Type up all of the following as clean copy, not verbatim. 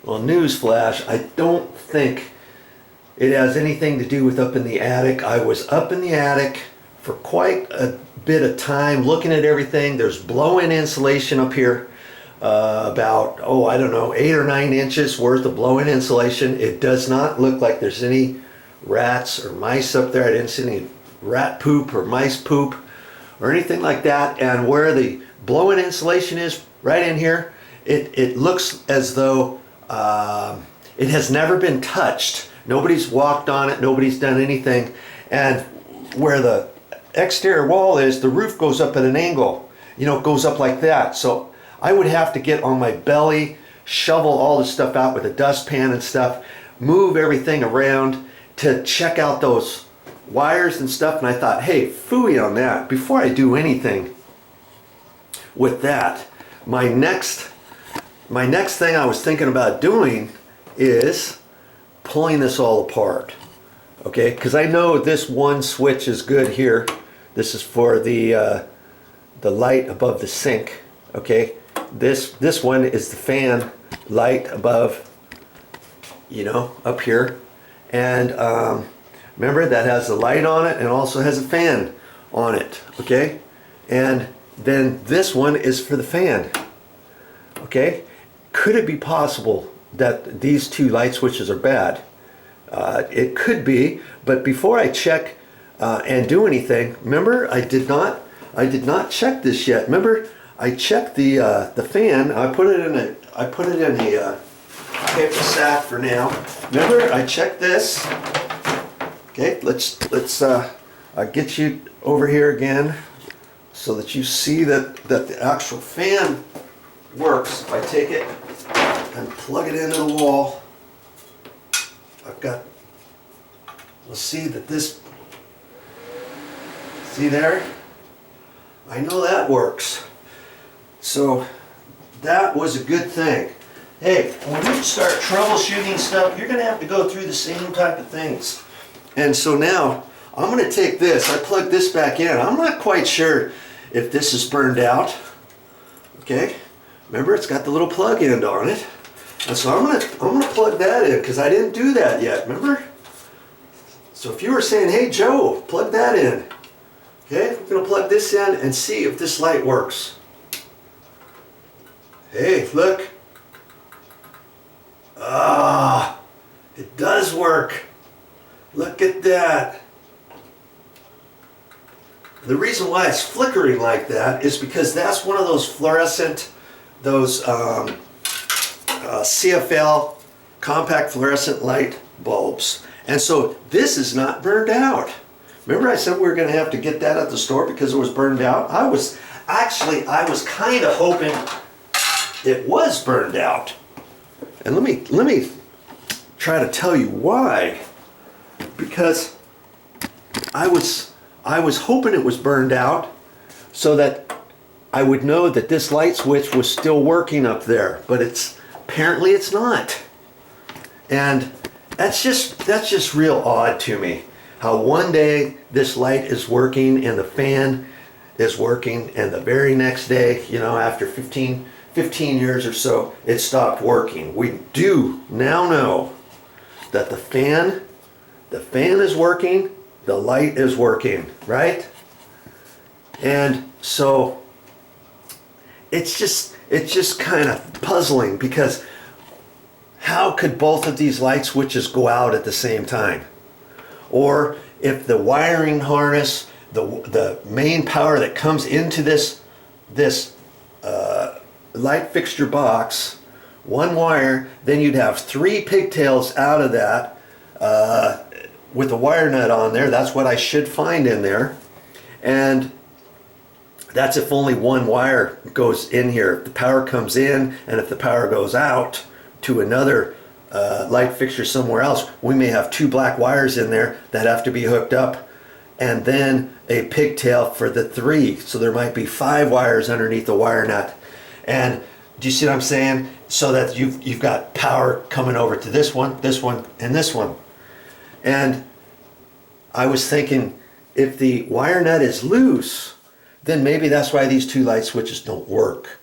Well, newsflash, I don't think it has anything to do with up in the attic. I was up in the attic for quite a bit of time looking at everything. There's blow-in insulation up here, about, oh, I don't know, 8 or 9 inches worth of blow-in insulation. It does not look like there's any rats or mice up there. I didn't see any rat poop or mice poop or anything like that. And where the blow-in insulation is, right in here, it looks as though it has never been touched. Nobody's walked on it, nobody's done anything. And where the exterior wall is, the roof goes up at an angle. You know, it goes up like that. So I would have to get on my belly, shovel all the stuff out with a dustpan and stuff, move everything around to check out those wires and stuff. And I thought, hey, phooey on that. Before I do anything with that, my next thing I was thinking about doing is pulling this all apart. Okay, because I know this one switch is good here. This is for the light above the sink. Okay, this one is the fan light above, you know, up here. And remember, that has the light on it and also has a fan on it. Okay, and then this one is for the fan. Okay, could it be possible that these two light switches are bad? It could be, but before I check and do anything, remember, I did not check this yet. Remember, I checked the fan. I put it in a paper sack for now. Remember, I checked this. Okay, let's get you over here again so that you see that the actual fan works. If I take it and plug it into the wall, we'll see that this, see there? I know that works. So that was a good thing. Hey, when you start troubleshooting stuff, you're going to have to go through the same type of things. And so now I'm going to take this, I plug this back in. I'm not quite sure if this is burned out. Okay, remember, it's got the little plug end on it. And so I'm gonna plug that in because I didn't do that yet, remember? So if you were saying, hey Joe, plug that in. Okay, we're gonna plug this in and see if this light works. Hey, look. Ah, it does work. Look at that. The reason why it's flickering like that is because that's one of those fluorescent, those CFL compact fluorescent light bulbs. And so this is not burned out. Remember I said we were going to have to get that at the store because it was burned out? I was kind of hoping it was burned out. And let me try to tell you why. Because I was hoping it was burned out so that I would know that this light switch was still working up there, but apparently it's not. And that's just real odd to me, how one day this light is working and the fan is working, and the very next day, you know, after 15 years or so, it stopped working. We do now know that the fan is working, the light is working, right? And so it's just kind of puzzling, because how could both of these light switches go out at the same time? Or if the wiring harness, the main power that comes into this light fixture box, one wire, then you'd have 3 pigtails out of that with a wire nut on there. That's what I should find in there. And that's if only one wire goes in here. If the power comes in, and if the power goes out to another light fixture somewhere else, we may have 2 black wires in there that have to be hooked up, and then a pigtail for the 3. So there might be 5 wires underneath the wire nut. And do you see what I'm saying? So that you've got power coming over to this one, and this one. And I was thinking, if the wire nut is loose, then maybe that's why these 2 light switches don't work.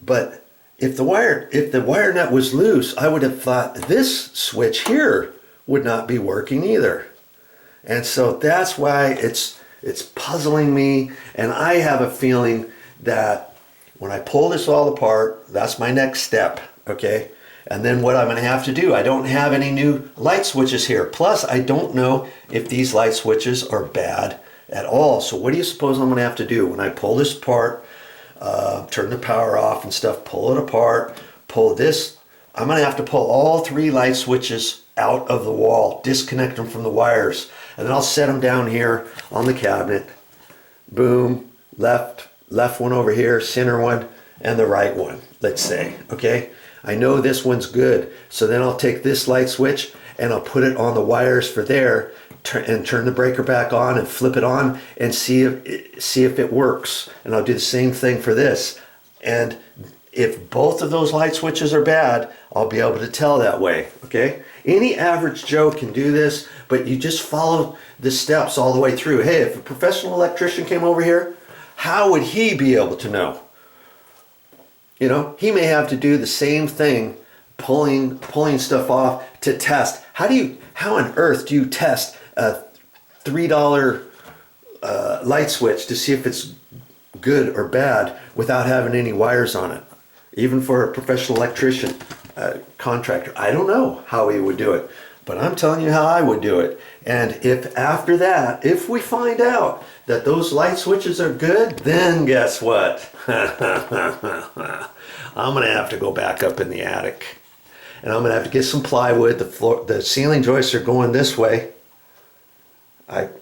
But if the wire nut was loose, I would have thought this switch here would not be working either. And so that's why it's puzzling me, and I have a feeling that when I pull this all apart, that's my next step, okay? And then what I'm gonna have to do, I don't have any new light switches here. Plus, I don't know if these light switches are bad at all. So what do you suppose I'm gonna have to do when I pull this apart, turn the power off and stuff, pull it apart, pull this, I'm gonna have to pull all 3 light switches out of the wall, disconnect them from the wires, and then I'll set them down here on the cabinet. Boom, left one over here, center one, and the right one, let's say, okay? I know this one's good, so then I'll take this light switch and I'll put it on the wires for there and turn the breaker back on and flip it on and see if it works. And I'll do the same thing for this. And if both of those light switches are bad, I'll be able to tell that way, okay? Any average Joe can do this, but you just follow the steps all the way through. Hey, if a professional electrician came over here, how would he be able to know? You know, he may have to do the same thing, pulling stuff off to test. How on earth do you test a $3 light switch to see if it's good or bad without having any wires on it? Even for a professional electrician, contractor, I don't know how he would do it, but I'm telling you how I would do it. And if after that, if we find out that those light switches are good, then guess what? I'm gonna have to go back up in the attic, and I'm gonna have to get some plywood. The ceiling joists are going this way.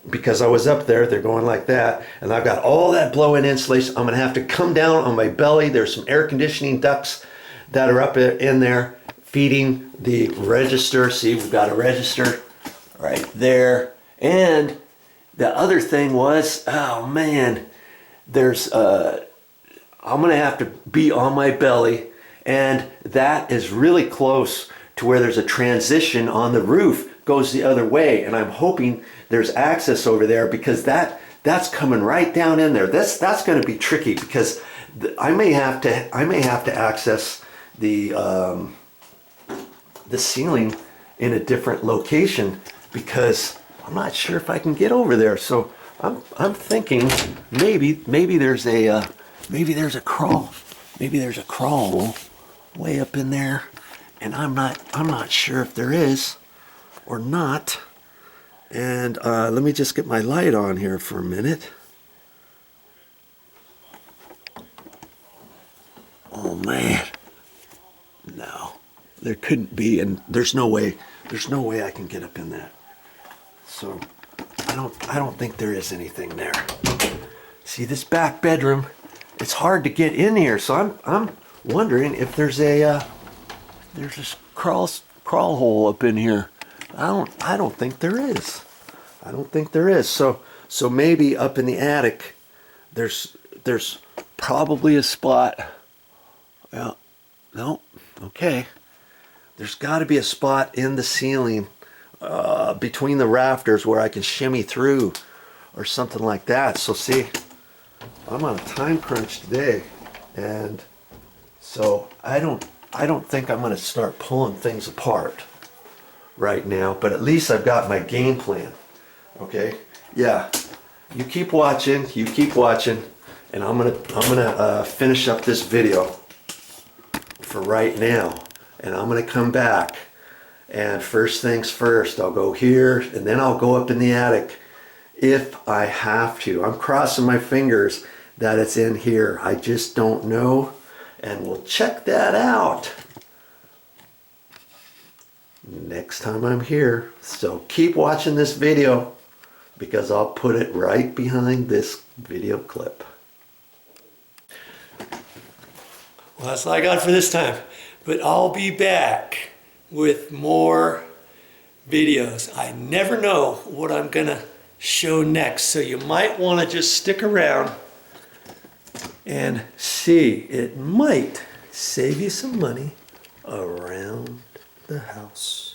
Because I was up there, they're going like that, and I've got all that blow-in insulation. I'm gonna have to come down on my belly. There's some air conditioning ducts that are up in there feeding the register. See, we've got a register right there. And the other thing was, oh man, I'm gonna have to be on my belly, and that is really close to where there's a transition on the roof, goes the other way, and I'm hoping there's access over there, because that's coming right down in there. That's going to be tricky, because I may have to access the ceiling in a different location, because I'm not sure if I can get over there. So I'm thinking maybe there's a crawl way up in there, and I'm not sure if there is or not. And let me just get my light on here for a minute. Oh man, no, there couldn't be, and there's no way I can get up in that. So I don't think there is anything there. See, this back bedroom, it's hard to get in here, so I'm wondering if there's a crawl hole up in here. I don't think there is. I don't think there is. So maybe up in the attic, there's probably a spot. Well, no, okay. There's got to be a spot in the ceiling between the rafters where I can shimmy through or something like that. So see, I'm on a time crunch today, and so I don't think I'm going to start pulling things apart right now, but at least I've got my game plan. Okay, yeah, you keep watching, and I'm gonna finish up this video for right now, and I'm gonna come back, and first things first, I'll go here, and then I'll go up in the attic if I have to. I'm crossing my fingers that it's in here. I just don't know, and we'll check that out next time I'm here. So keep watching this video, because I'll put it right behind this video clip. Well, that's all I got for this time, but I'll be back with more videos. I never know what I'm gonna show next, so you might want to just stick around and see. It might save you some money around the house.